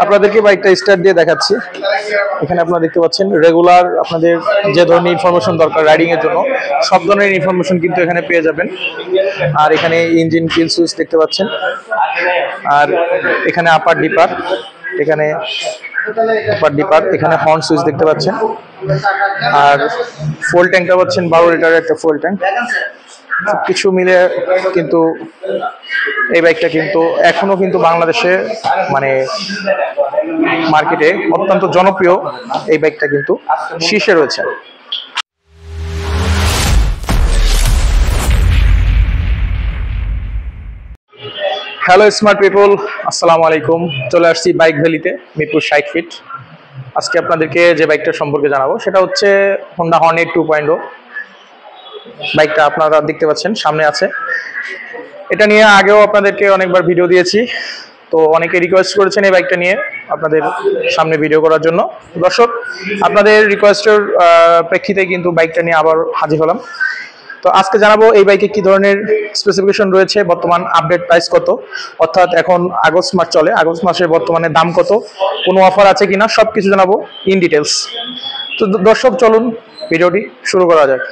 আপনাদেরকে বাইকটা স্টার্ট দিয়ে দেখাচ্ছি। এখানে আপনারা দেখতে পাচ্ছেন রেগুলার আপনাদের যে ধরনের ইনফরমেশন দরকার রাইডিং এর জন্য সব ধরনের ইনফরমেশন কিন্তু এখানে পেয়ে যাবেন। আর এখানে ইঞ্জিন কিল সুইচ দেখতে পাচ্ছেন, আর এখানে আপার ডিপার, এখানে এখানে হর্ন সুইচ দেখতে পাচ্ছেন, আর ফুল ট্যাঙ্কটা পাচ্ছেন 12 লিটারের একটা ফুল ট্যাঙ্ক। কিছু মিলে কিন্তু এই বাইকটা কিন্তু এখনো কিন্তু বাংলাদেশে মানে মার্কেটে অত্যন্ত জনপ্রিয়। এই বাইকটা কিন্তু শীর্ষে রয়েছে। হ্যালো স্মার্ট পিপল, আসসালামু আলাইকুম। চলে আসছি বাইক ভ্যালিতে, মিরপুর 60 ফিট। আজকে আপনাদেরকে যে বাইকটা সম্পর্কে জানাবো সেটা হচ্ছে হোন্ডা হর্নেট 2.0। বাইকটা আপনারা দেখতে পাচ্ছেন সামনে আছে। এটা নিয়ে আগেও আপনাদেরকে অনেকবার ভিডিও দিয়েছি, তো অনেকে রিকোয়েস্ট করেছেন এই বাইকটা নিয়ে আপনাদের সামনে ভিডিও করার জন্য। দর্শক, আপনাদের রিকোয়েস্টের প্রেক্ষিতে কিন্তু বাইকটা নিয়ে আবার হাজির হলাম। তো আজকে জানাবো এই বাইকে কি ধরনের স্পেসিফিকেশন রয়েছে, বর্তমান আপডেট প্রাইস কত, অর্থাৎ এখন আগস্ট মাস চলে, আগস্ট মাসের বর্তমানে দাম কত, কোনো অফার আছে কিনা, সবকিছু জানাবো ইন ডিটেলস। তো দর্শক চলুন ভিডিওটি শুরু করা যাক।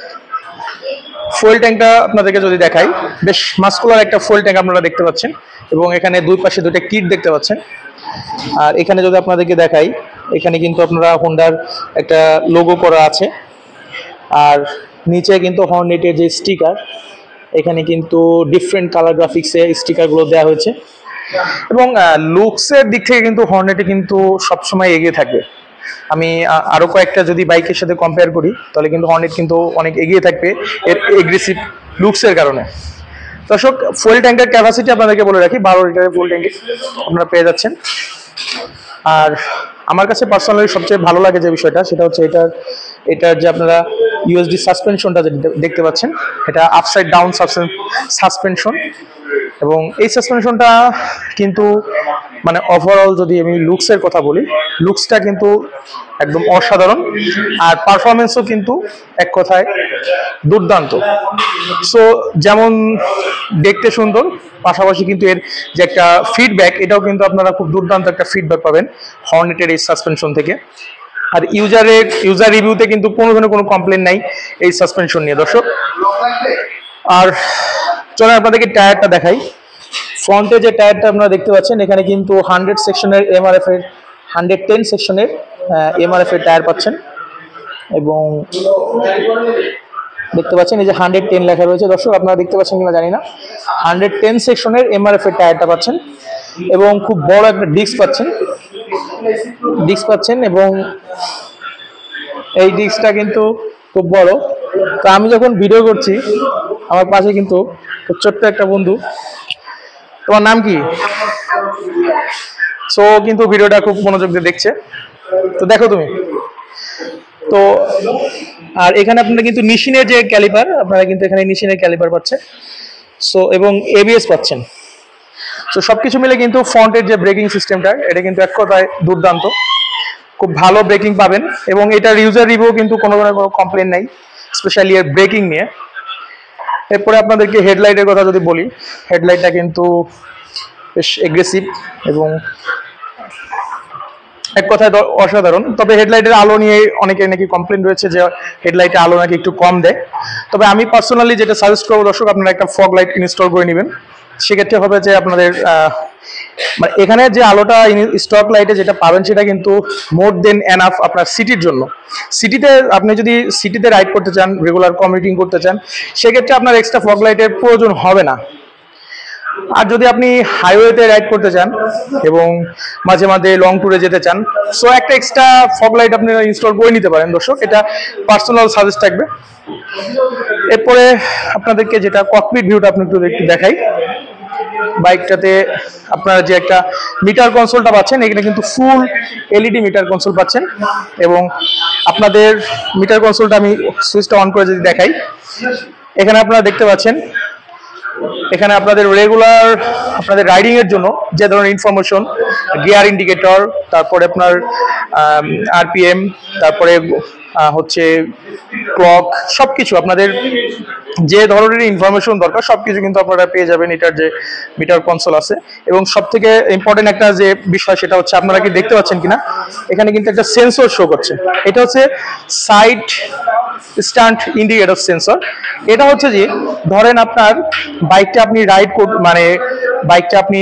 ফুয়েল ট্যাঙ্কটা আপনাদেরকে যদি দেখাই, বেশ মাস্কুলার একটা ফুয়েল ট্যাঙ্ক আপনারা দেখতে পাচ্ছেন, এবং এখানে দুই পাশে দুইটা কিট দেখতে পাচ্ছেন। আর এখানে যদি আপনাদেরকে দেখাই, এখানে কিন্তু আপনারা হোন্ডার একটা লোগো করা আছে, আর নিচে কিন্তু হর্নেটের যে স্টিকার, এখানে কিন্তু ডিফারেন্ট কালার গ্রাফিক্সে স্টিকারগুলো দেওয়া হয়েছে। এবং লুকসের দিক থেকে কিন্তু হর্নেটে কিন্তু সবসময় এগিয়ে থাকবে। আমি আরও কয়েকটা যদি বাইকের সাথে কম্পেয়ার করি তাহলে কিন্তু হর্নেট কিন্তু অনেক এগিয়ে থাকবে এর এগ্রেসিভ লুকসের কারণে। দর্শক, ফুয়েল ট্যাঙ্কের ক্যাপাসিটি আপনাদেরকে বলে রাখি, 12 লিটারের ফুয়েল ট্যাঙ্ক আপনারা পেয়ে যাচ্ছেন। আর আমার কাছে পার্সোনালি সবচেয়ে ভালো লাগে যে বিষয়টা, সেটা হচ্ছে এটার যে আপনারা ইউএসডি সাসপেনশনটা যে দেখতে পাচ্ছেন, এটা আপসাইড ডাউন সাসপেনশন। এবং এই সাসপেনশনটা কিন্তু মানে ওভারঅল যদি আমি লুকসের কথা বলি, লুকসটা কিন্তু একদম অসাধারণ, আর পারফরমেন্সও কিন্তু এক কথায় দুর্দান্ত। সো যেমন দেখতে সুন্দর, পাশাপাশি কিন্তু এর যে একটা ফিডব্যাক, এটাও কিন্তু আপনারা খুব দুর্দান্ত একটা ফিডব্যাক পাবেন হর্নেটের এই সাসপেনশন থেকে। আর ইউজার রিভিউতে কিন্তু কোনো ধরনের কোনো কমপ্লেন নাই এই সাসপেনশন নিয়ে দর্শক। আর চলে আপনাদেরকে টায়ারটা দেখাই। ফ্রন্টে যে টায়ারটা আপনারা দেখতে পাচ্ছেন, এখানে কিন্তু 100 সেকশনের এমআরএফ এর 110 সেকশনের এমআরএফ এর টায়ার পাচ্ছেন। এবং দেখতে পাচ্ছেন এই যে 110 লেখা রয়েছে দর্শক, আপনারা দেখতে পাচ্ছেন কিনা জানি না। 110 সেকশনের এমআরএফ এর টায়ারটা পাচ্ছেন, এবং খুব বড় একটা ডিস্ক পাচ্ছেন। এবং এই ডিস্কটা কিন্তু খুব বড়। তো আমি যখন ভিডিও করছি, আমার পাশে কিন্তু ছোট্ট একটা বন্ধু, তোমার নাম কি? সো কিন্তু ভিডিওটা খুব মনোযোগ দিয়ে দেখছে, তো দেখো তুমি। তো আর এখানে আপনারা কিন্তু নিশিনের যে ক্যালিপার, আপনারা কিন্তু এখানে নিশিনের ক্যালিপার পাচ্ছেন। সো এবং এবিএস পাচ্ছেন। তো সবকিছু মিলে কিন্তু ফ্রন্টের যে ব্রেকিং সিস্টেমটা, এটা কিন্তু এক কথায় দুর্দান্ত, খুব ভালো ব্রেকিং পাবেন। এবং এটার ইউজার রিভিউ কিন্তু কোনো কমপ্লেন নাই, স্পেশালি এর ব্রেকিং নিয়ে। এরপরে আপনাদেরকে হেডলাইটের কথা যদি বলি, হেডলাইটটা কিন্তু বেশ এগ্রেসিভ এবং এক কথায় অসাধারণ। তবে হেডলাইটের আলো নিয়ে অনেকের নাকি কমপ্লেন রয়েছে যে হেডলাইটের আলো নাকি একটু কম দেয়। তবে আমি পার্সোনালি যেটা সাজেস্ট করবো দর্শক, আপনারা একটা ফগ লাইট ইনস্টল করে নেবেন। সেক্ষেত্রে হবে যে আপনাদের মানে এখানে যে আলোটা স্টক লাইটে যেটা পাবেন, সেটা কিন্তু মোর দেন এনাফ আপনার সিটির জন্য। সিটিতে আপনি যদি সিটিতে রাইড করতে চান, রেগুলার কমিউটিং করতে চান, সেক্ষেত্রে আপনার এক্সট্রা ফগ লাইটের প্রয়োজন হবে না। আর যদি আপনি হাইওয়েতে রাইড করতে চান এবং মাঝে মাঝে লং ট্যুরে যেতে চান, সো একটা এক্সট্রা ফগ লাইট আপনি ইনস্টল করে নিতে পারেন দর্শক, এটা পার্সোনাল সাজেস্ট থাকবে। এরপরে আপনাদেরকে যেটা ককপিট ভিউটা আপনি একটু দেখাই। বাইকটাতে আপনারা যে একটা মিটার কনসোলটা পাচ্ছেন, এখানে কিন্তু ফুল এলইডি মিটার কনসোল পাচ্ছেন। এবং আপনাদের মিটার কনসোলটা আমি সুইচটা অন করে যদি দেখাই, এখানে আপনারা দেখতে পাচ্ছেন, এখানে আপনাদের রেগুলার আপনাদের রাইডিং এর জন্য যে ধরনের ইনফরমেশন, গিয়ার ইন্ডিকেটর, তারপরে আপনার আরপিএম, তারপরে হচ্ছে ক্লক, সবকিছু আপনাদের যে ধরনের ইনফরমেশন দরকার সবকিছু কিন্তু আপনারা পেয়ে যাবেন এটার যে মিটার কনসোল আছে। এবং সব থেকে ইম্পর্টেন্ট একটা যে বিষয় সেটা হচ্ছে, আপনারা কি দেখতে পাচ্ছেন কিনা, এখানে কিন্তু একটা সেন্সর শো করছে। এটা হচ্ছে সাইড স্ট্যান্ড ইন্ডিকেটর সেন্সর। এটা হচ্ছে যে ধরেন আপনার বাইকটা আপনি মানে বাইকটা আপনি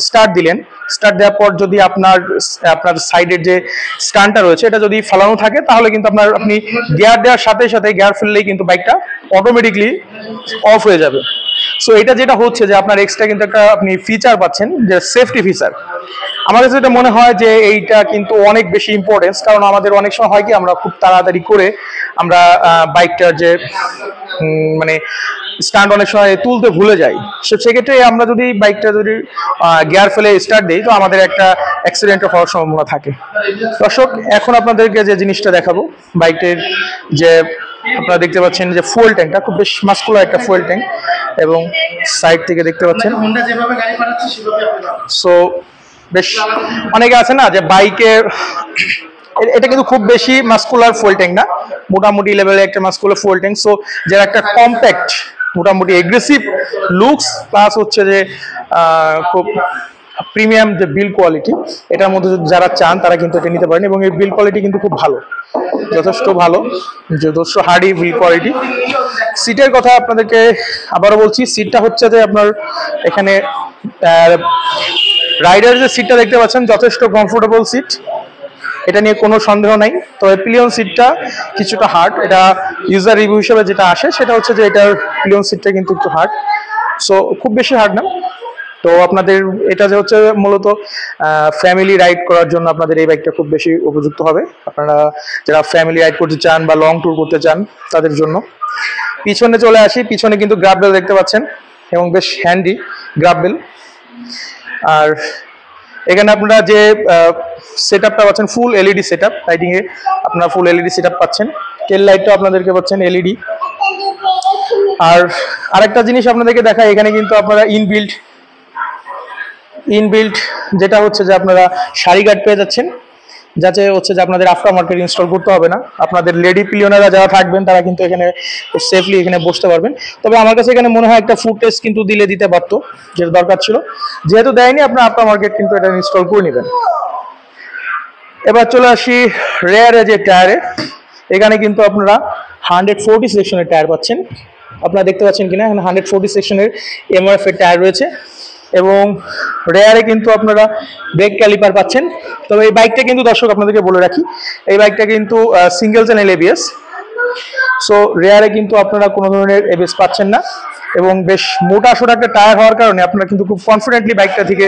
স্টার্ট দিলেন, স্টার্ট দেওয়ার পর যদি আপনার সাইডের যে স্ট্যান্ডটা রয়েছে এটা যদি ফালানো থাকে, তাহলে কিন্তু আপনি গিয়ার দেওয়ার সাথে সাথে গিয়ার ফেললেই কিন্তু বাইকটা অটোমেটিকলি অফ হয়ে যাবে। সো এটা যেটা হচ্ছে যে আপনার এক্সট্রা কিন্তু একটা আপনি ফিচার পাচ্ছেন, যে সেফটি ফিচার। আমার কাছে যেটা মনে হয় যে এইটা কিন্তু অনেক বেশি ইম্পর্টেন্স, কারণ আমাদের অনেক সময় হয় কি আমরা খুব তাড়াতাড়ি করে আমরা বাইকটার যে মানে স্ট্যান্ড অনেক সময় তুলতে ভুলে যাই। সেক্ষেত্রে আমরা যদি বাইকটা যদি গিয়ার ফেলে স্টার্ট দিই, তো আমাদের একটা অ্যাক্সিডেন্ট হওয়ার সম্ভাবনা থাকে। দর্শক, এখন আপনাদেরকে যে জিনিসটা দেখাবো, বাইকের যে আপনারা দেখতে পাচ্ছেন যে ফুয়েল ট্যাঙ্কটা খুব বেশ মাস্কুলার একটা ফুয়েল ট্যাঙ্ক, এবং সাইড থেকে দেখতে পাচ্ছেন। সো বেশ অনেকে আছে না যে বাইকে, এটা কিন্তু খুব বেশি মাস্কুলার ফুয়েল ট্যাঙ্ক না, মোটামুটি লেভেলের একটা মাস্কুলার ফুয়েল ট্যাঙ্ক। সো যারা একটা কম্প্যাক্ট মোটামুটি এগ্রেসিভ লুকস প্লাস হচ্ছে যে খুব প্রিমিয়াম যে বিল কোয়ালিটি, এটার মধ্যে যারা চান তারা কিন্তু এটা নিতে পারেন। এবং এই বিল কোয়ালিটি কিন্তু খুব ভালো, যথেষ্ট ভালো, যথেষ্ট হার্ডি বিল কোয়ালিটি। সিটের কথা আপনাদেরকে আবারও বলছি, সিটটা হচ্ছে যে আপনার এখানে রাইডার যে সিটটা দেখতে পাচ্ছেন যথেষ্ট কমফোর্টেবল সিট, এটা নিয়ে কোনো সন্দেহ নাই। তবে পিলিয়ন সিটটা কিছুটা হার্ড, এটা ইউজার রিভিউ হিসেবে যেটা আসে সেটা হচ্ছে যে এটার পিলিয়ন সিটটা কিন্তু একটু হার্ড। সো খুব বেশি হার্ড না। তো আপনাদের এটা যে হচ্ছে মূলত ফ্যামিলি রাইড করার জন্য আপনাদের এই বাইকটা খুব বেশি উপযুক্ত হবে। আপনারা যারা ফ্যামিলি রাইড করতে চান বা লং ট্যুর করতে চান তাদের জন্য। পিছনে চলে আসি, পিছনে কিন্তু গ্রাব বেল দেখতে পাচ্ছেন, এবং বেশ হ্যান্ডি গ্রাব বেল। আর এখানে আপনারা যে সেট আপটা পাচ্ছেন ফুল এলইডি সেট আপ, লাইটিংয়ে আপনারা ফুল এলইডি সেট আপ পাচ্ছেন। টেল লাইটটাও আপনাদেরকে পাচ্ছেন এলইডি। আর আরেকটা জিনিস আপনাদেরকে দেখাই, এখানে কিন্তু আপনারা ইনবিল্ট যেটা হচ্ছে যে আপনারা সারি গার্ড পেয়ে যাচ্ছেন, যাতে হচ্ছে যে আপনাদের আফটার মার্কেট ইনস্টল করতে হবে না। আপনাদের লেডি পিলিয়নাররা যারা থাকবেন তারা কিন্তু এখানে সেফলি এখানে বসতে পারবেন। তবে আমার কাছে এখানে মনে হয় একটা ফুট টেস্ট কিন্তু দিতে পারতো, যেটা দরকার ছিল, যেহেতু দেয়নি আপনার আফটার মার্কেট কিন্তু এটা ইনস্টল করে নেবেন। এবার চলে আসি রেয়ারে যে টায়ারে, এখানে কিন্তু আপনারা 140 সেকশনের টায়ার পাচ্ছেন। আপনারা দেখতে পাচ্ছেন কিনা, এখানে 140 সেকশনের এমআরএফ এর টায়ার রয়েছে, এবং রেয়ারে কিন্তু আপনারা ব্রেক ক্যালিপার পাচ্ছেন। তবে এই বাইকটা কিন্তু দর্শক আপনাদেরকে বলে রাখি, এই বাইকটা কিন্তু সিঙ্গেল চ্যানেল এবিএস। সো রেয়ারে কিন্তু আপনারা কোনো ধরনের এবিএস পাচ্ছেন না, এবং বেশ মোটা সোটা একটা টায়ার হওয়ার কারণে আপনারা কিন্তু খুব কনফিডেন্টলি বাইকটা থেকে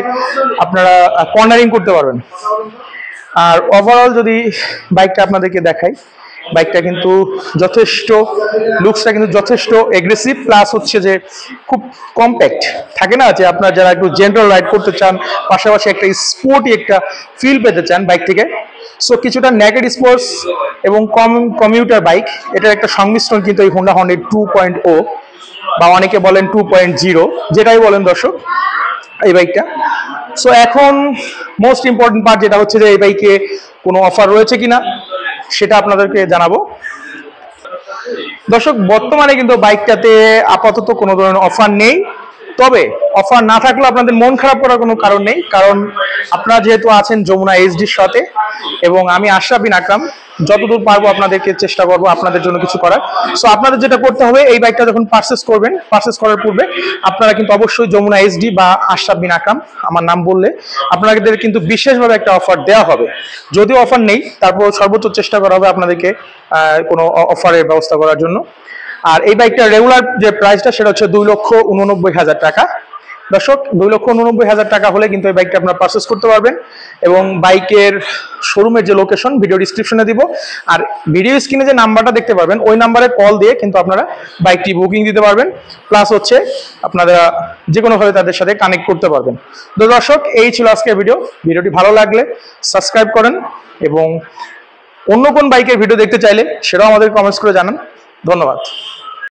আপনারা কর্নারিং করতে পারবেন। আর ওভারঅল যদি বাইকটা আপনাদেরকে দেখাই, বাইকটা কিন্তু যথেষ্ট লুকসটা কিন্তু যথেষ্ট এগ্রেসিভ, প্লাস হচ্ছে যে খুব কম্প্যাক্ট থাকে না, যে আপনারা যারা একটু জেনারেল রাইড করতে চান পাশাপাশি একটা স্পোর্টি একটা ফিল পেতে চান বাইক থেকে। সো কিছুটা নেকেড স্পোর্টস এবং কমিউটার বাইক, এটার একটা সংমিশ্রণ কিন্তু এই হোন্ডা হর্নেট 2.0 বা অনেকে বলেন 2.0, যেটাই বলেন দর্শক এই বাইকটা। সো এখন মোস্ট ইম্পর্টেন্ট পার্ট যেটা হচ্ছে যে এই বাইকে কোনো অফার রয়েছে কিনা সেটা আপনাদেরকে জানাবো। দর্শক, বর্তমানে কিন্তু বাইকটাতে আপাতত কোনো ধরনের অফার নেই। তবে অফার না থাকলেও আপনাদের মন খারাপ করার কোনো কারণ নেই, কারণ আপনারা যেহেতু আছেন যমুনা এইচডির সাথে, এবং আমি আশরাফ বিন আকরাম যতদূর পারবো আপনাদেরকে চেষ্টা করবো আপনাদের জন্য কিছু করার। সো আপনাদের যেটা করতে হবে, এই বাইকটা যখন পারচেস করবেন, পারচেস করার পূর্বে আপনারা কিন্তু অবশ্যই যমুনা এইচডি বা আশরাফ বিন আকরাম আমার নাম বললে আপনাদের কিন্তু বিশেষভাবে একটা অফার দেওয়া হবে। যদিও অফার নেই, তারপর সর্বোচ্চ চেষ্টা করা হবে আপনাদেরকে কোনো অফারের ব্যবস্থা করার জন্য। আর এই বাইকটার রেগুলার যে প্রাইসটা সেটা হচ্ছে 2,89,000 টাকা। দর্শক, 2,89,000 টাকা হলে কিন্তু এই বাইকটা আপনারা পারচেস করতে পারবেন। এবং বাইকের শোরুমের যে লোকেশন ভিডিও ডিসক্রিপশনে দিব, আর ভিডিও স্ক্রিনে যে নাম্বারটা দেখতে পারবেন ওই নাম্বারে কল দিয়ে কিন্তু আপনারা বাইকটি বুকিং দিতে পারবেন, প্লাস হচ্ছে আপনারা যে কোনোভাবে তাদের সাথে কানেক্ট করতে পারবেন। তো দর্শক, এই ছিল আজকের ভিডিওটি ভালো লাগলে সাবস্ক্রাইব করেন, এবং অন্য কোন বাইকের ভিডিও দেখতে চাইলে সেটাও আমাদের কমেন্টস করে জানান। ধন্যবাদ।